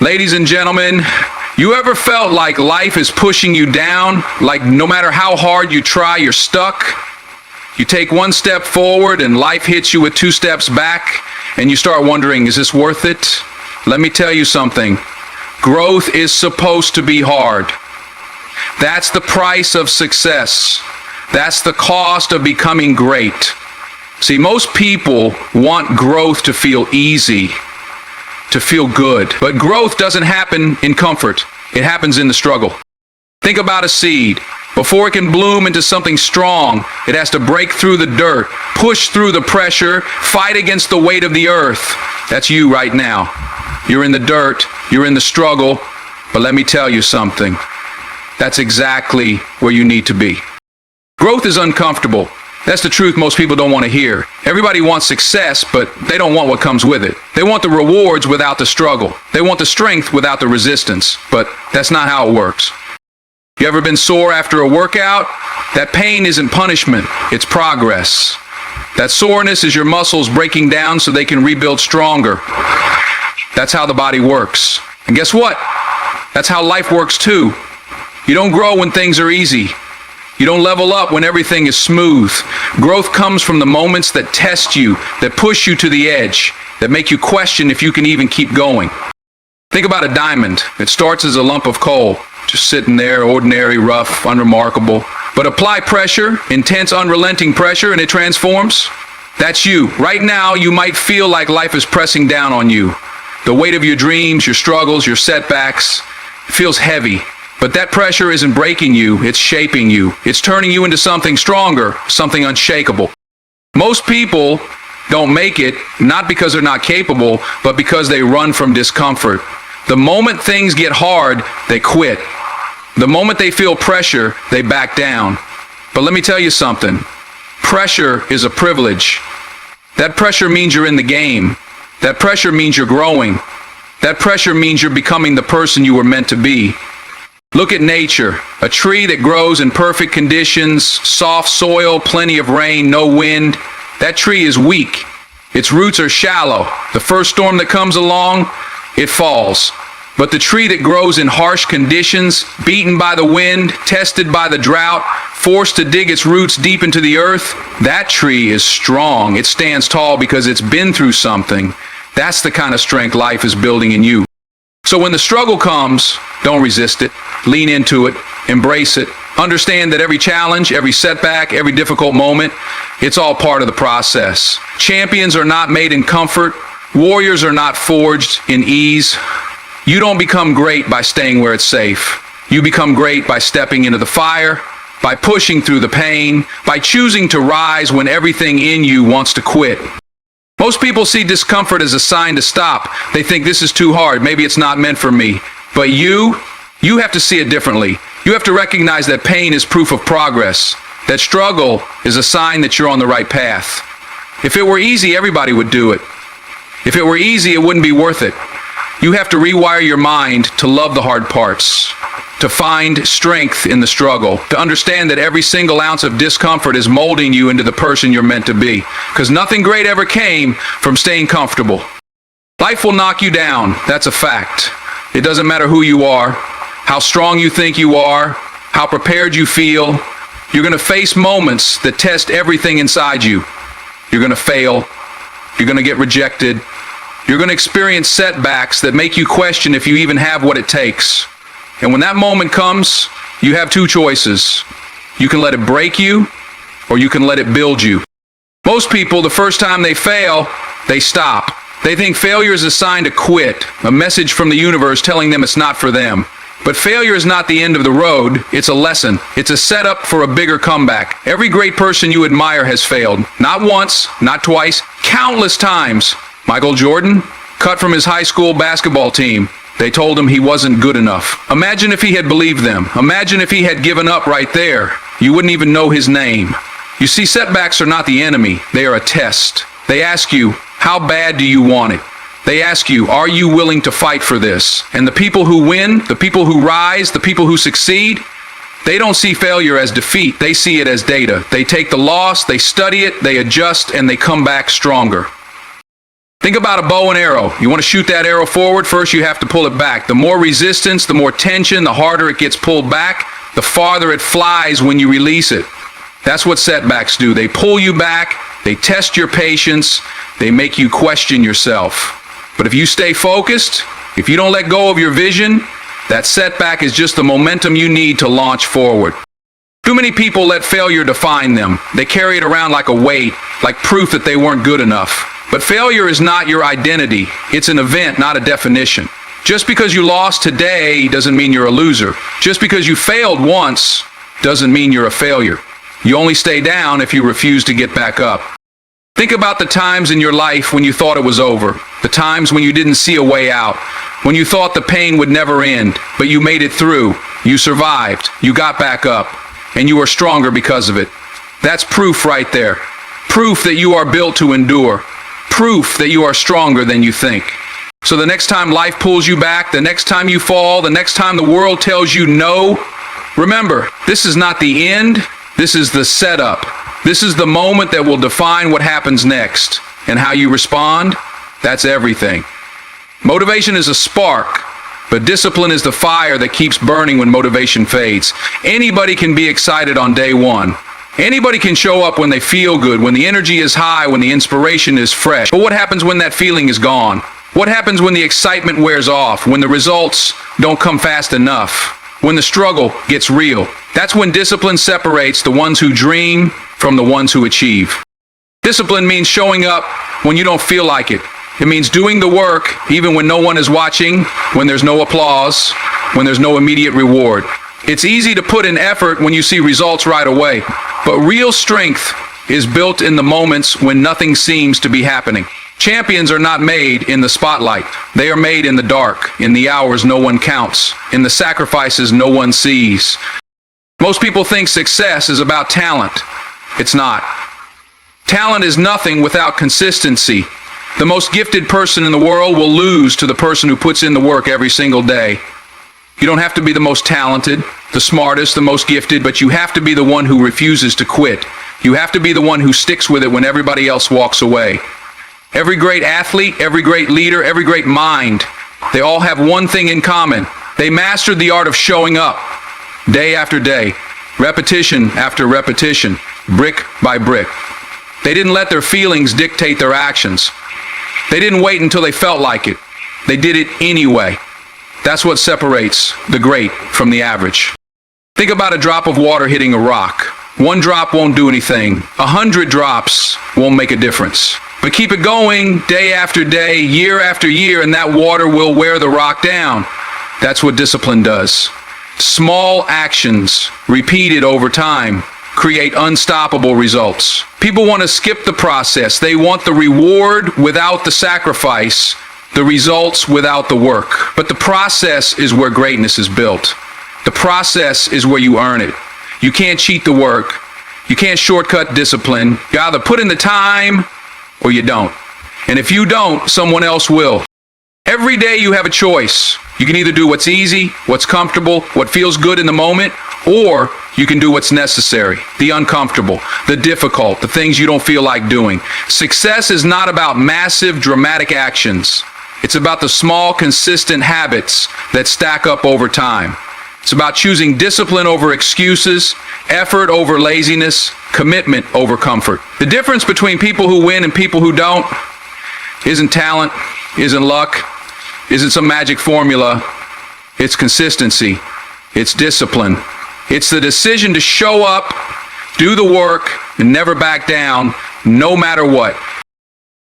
Ladies and gentlemen, you ever felt like life is pushing you down? Like no matter how hard you try, you're stuck? You take one step forward and life hits you with two steps back, and you start wondering, is this worth it? Let me tell you something. Growth is supposed to be hard. That's the price of success. That's the cost of becoming great. See, most people want growth to feel easy, to feel good. But growth doesn't happen in comfort. It happens in the struggle. Think about a seed. Before it can bloom into something strong, it has to break through the dirt, push through the pressure, fight against the weight of the earth. That's you right now. You're in the dirt, you're in the struggle, but let me tell you something. That's exactly where you need to be. Growth is uncomfortable. That's the truth most people don't want to hear. Everybody wants success, but they don't want what comes with it. They want the rewards without the struggle. They want the strength without the resistance, but that's not how it works. You ever been sore after a workout? That pain isn't punishment, it's progress. That soreness is your muscles breaking down so they can rebuild stronger. That's how the body works. And guess what? That's how life works too. You don't grow when things are easy. You don't level up when everything is smooth. Growth comes from the moments that test you, that push you to the edge, that make you question if you can even keep going. Think about a diamond. It starts as a lump of coal, just sitting there, ordinary, rough, unremarkable. But apply pressure, intense, unrelenting pressure, and it transforms. That's you. Right now, you might feel like life is pressing down on you. The weight of your dreams, your struggles, your setbacks, it feels heavy. But that pressure isn't breaking you, it's shaping you. It's turning you into something stronger, something unshakable. Most people don't make it, not because they're not capable, but because they run from discomfort. The moment things get hard, they quit. The moment they feel pressure, they back down. But let me tell you something. Pressure is a privilege. That pressure means you're in the game. That pressure means you're growing. That pressure means you're becoming the person you were meant to be. Look at nature, a tree that grows in perfect conditions, soft soil, plenty of rain, no wind. That tree is weak. Its roots are shallow. The first storm that comes along, it falls. But the tree that grows in harsh conditions, beaten by the wind, tested by the drought, forced to dig its roots deep into the earth, that tree is strong. It stands tall because it's been through something. That's the kind of strength life is building in you. So when the struggle comes, don't resist it. Lean into it. Embrace it. Understand that every challenge, every setback, every difficult moment, it's all part of the process. Champions are not made in comfort. Warriors are not forged in ease. You don't become great by staying where it's safe. You become great by stepping into the fire, by pushing through the pain, by choosing to rise when everything in you wants to quit. Most people see discomfort as a sign to stop. They think this is too hard. Maybe it's not meant for me. But you have to see it differently. You have to recognize that pain is proof of progress. That struggle is a sign that you're on the right path. If it were easy, everybody would do it. If it were easy, it wouldn't be worth it. You have to rewire your mind to love the hard parts, to find strength in the struggle, to understand that every single ounce of discomfort is molding you into the person you're meant to be. Because nothing great ever came from staying comfortable. Life will knock you down, that's a fact. It doesn't matter who you are, how strong you think you are, how prepared you feel. You're going to face moments that test everything inside you. You're going to fail. You're going to get rejected. You're going to experience setbacks that make you question if you even have what it takes. And when that moment comes, you have two choices. You can let it break you, or you can let it build you. Most people, the first time they fail, they stop. They think failure is a sign to quit, a message from the universe telling them it's not for them. But failure is not the end of the road, it's a lesson. It's a setup for a bigger comeback. Every great person you admire has failed. Not once, not twice, countless times. Michael Jordan, cut from his high school basketball team. They told him he wasn't good enough. Imagine if he had believed them. Imagine if he had given up right there. You wouldn't even know his name. You see, setbacks are not the enemy. They are a test. They ask you, how bad do you want it? They ask you, are you willing to fight for this? And the people who win, the people who rise, the people who succeed, they don't see failure as defeat. They see it as data. They take the loss, they study it, they adjust, and they come back stronger. Think about a bow and arrow. You want to shoot that arrow forward, first you have to pull it back. The more resistance, the more tension, the harder it gets pulled back, the farther it flies when you release it. That's what setbacks do. They pull you back, they test your patience, they make you question yourself. But if you stay focused, if you don't let go of your vision, that setback is just the momentum you need to launch forward. Too many people let failure define them. They carry it around like a weight, like proof that they weren't good enough. But failure is not your identity. It's an event, not a definition. Just because you lost today doesn't mean you're a loser. Just because you failed once doesn't mean you're a failure. You only stay down if you refuse to get back up. Think about the times in your life when you thought it was over. The times when you didn't see a way out. When you thought the pain would never end, but you made it through. You survived. You got back up. And you are stronger because of it. That's proof right there. Proof that you are built to endure. Proof that you are stronger than you think. So the next time life pulls you back, the next time you fall, the next time the world tells you no, remember, this is not the end, this is the setup. This is the moment that will define what happens next. And how you respond, that's everything. Motivation is a spark, but discipline is the fire that keeps burning when motivation fades. Anybody can be excited on day one. Anybody can show up when they feel good, when the energy is high, when the inspiration is fresh. But what happens when that feeling is gone? What happens when the excitement wears off, when the results don't come fast enough, when the struggle gets real? That's when discipline separates the ones who dream from the ones who achieve. Discipline means showing up when you don't feel like it. It means doing the work even when no one is watching, when there's no applause, when there's no immediate reward. It's easy to put in effort when you see results right away, but real strength is built in the moments when nothing seems to be happening. Champions are not made in the spotlight. They are made in the dark, in the hours no one counts, in the sacrifices no one sees. Most people think success is about talent. It's not. Talent is nothing without consistency. The most gifted person in the world will lose to the person who puts in the work every single day. You don't have to be the most talented, the smartest, the most gifted, but you have to be the one who refuses to quit. You have to be the one who sticks with it when everybody else walks away. Every great athlete, every great leader, every great mind, they all have one thing in common. They mastered the art of showing up day after day, repetition after repetition, brick by brick. They didn't let their feelings dictate their actions. They didn't wait until they felt like it. They did it anyway. That's what separates the great from the average. Think about a drop of water hitting a rock. One drop won't do anything. 100 drops won't make a difference. But keep it going day after day, year after year, and that water will wear the rock down. That's what discipline does. Small actions repeated over time create unstoppable results. People want to skip the process. They want the reward without the sacrifice, the results without the work. But the process is where greatness is built. The process is where you earn it. You can't cheat the work. You can't shortcut discipline. You either put in the time or you don't. And if you don't, someone else will. Every day you have a choice. You can either do what's easy, what's comfortable, what feels good in the moment, or you can do what's necessary, the uncomfortable, the difficult, the things you don't feel like doing. Success is not about massive, dramatic actions. It's about the small, consistent habits that stack up over time. It's about choosing discipline over excuses, effort over laziness, commitment over comfort. The difference between people who win and people who don't isn't talent, isn't luck, isn't some magic formula. It's consistency. It's discipline. It's the decision to show up, do the work, and never back down, no matter what.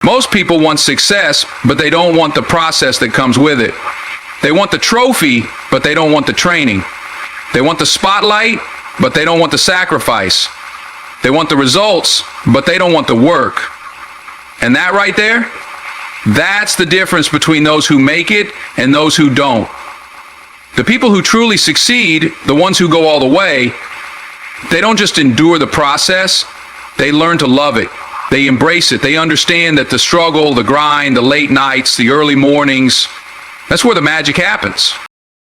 Most people want success, but they don't want the process that comes with it. They want the trophy, but they don't want the training. They want the spotlight, but they don't want the sacrifice. They want the results, but they don't want the work. And that right there, that's the difference between those who make it and those who don't. The people who truly succeed, the ones who go all the way, they don't just endure the process, they learn to love it. They embrace it. They understand that the struggle, the grind, the late nights, the early mornings, that's where the magic happens.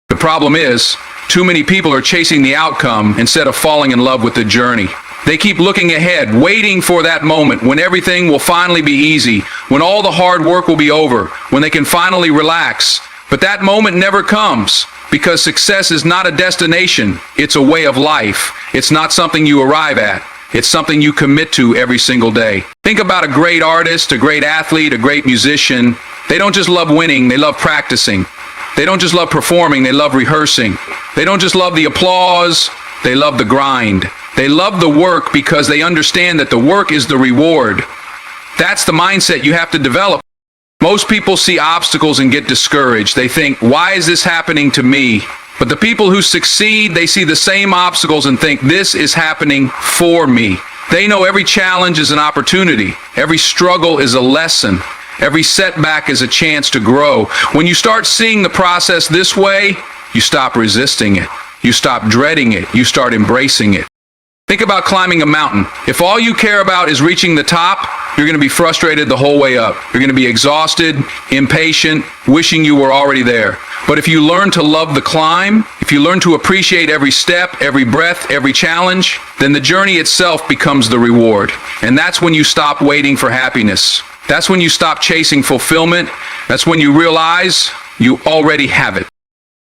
The problem is, too many people are chasing the outcome instead of falling in love with the journey. They keep looking ahead, waiting for that moment when everything will finally be easy, when all the hard work will be over, when they can finally relax. But that moment never comes, because success is not a destination, it's a way of life. It's not something you arrive at. It's something you commit to every single day. Think about a great artist, a great athlete, a great musician. They don't just love winning, they love practicing. They don't just love performing, they love rehearsing. They don't just love the applause, they love the grind. They love the work because they understand that the work is the reward. That's the mindset you have to develop. Most people see obstacles and get discouraged. They think, why is this happening to me? But the people who succeed, they see the same obstacles and think, this is happening for me. They know every challenge is an opportunity. Every struggle is a lesson. Every setback is a chance to grow. When you start seeing the process this way, you stop resisting it. You stop dreading it. You start embracing it. Think about climbing a mountain. If all you care about is reaching the top, you're going to be frustrated the whole way up. You're going to be exhausted, impatient, wishing you were already there. But if you learn to love the climb, if you learn to appreciate every step, every breath, every challenge, then the journey itself becomes the reward. And that's when you stop waiting for happiness. That's when you stop chasing fulfillment. That's when you realize you already have it.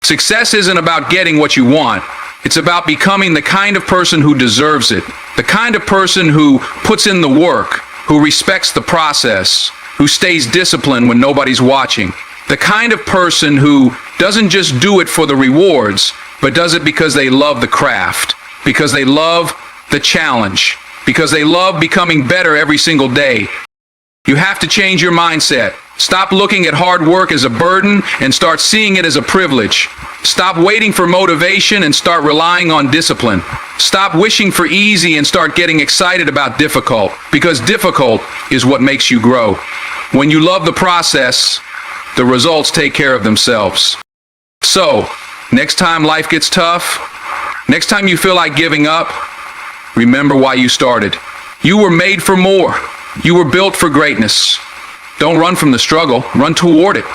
Success isn't about getting what you want. It's about becoming the kind of person who deserves it. The kind of person who puts in the work, who respects the process, who stays disciplined when nobody's watching. The kind of person who doesn't just do it for the rewards, but does it because they love the craft, because they love the challenge, because they love becoming better every single day. You have to change your mindset. Stop looking at hard work as a burden and start seeing it as a privilege. Stop waiting for motivation and start relying on discipline. Stop wishing for easy and start getting excited about difficult, because difficult is what makes you grow. When you love the process, the results take care of themselves. So, next time life gets tough, next time you feel like giving up, remember why you started. You were made for more. You were built for greatness. Don't run from the struggle, run toward it.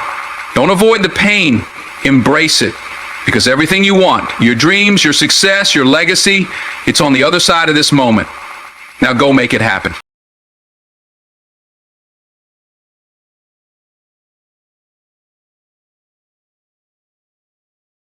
Don't avoid the pain, embrace it. Because everything you want, your dreams, your success, your legacy, it's on the other side of this moment. Now go make it happen.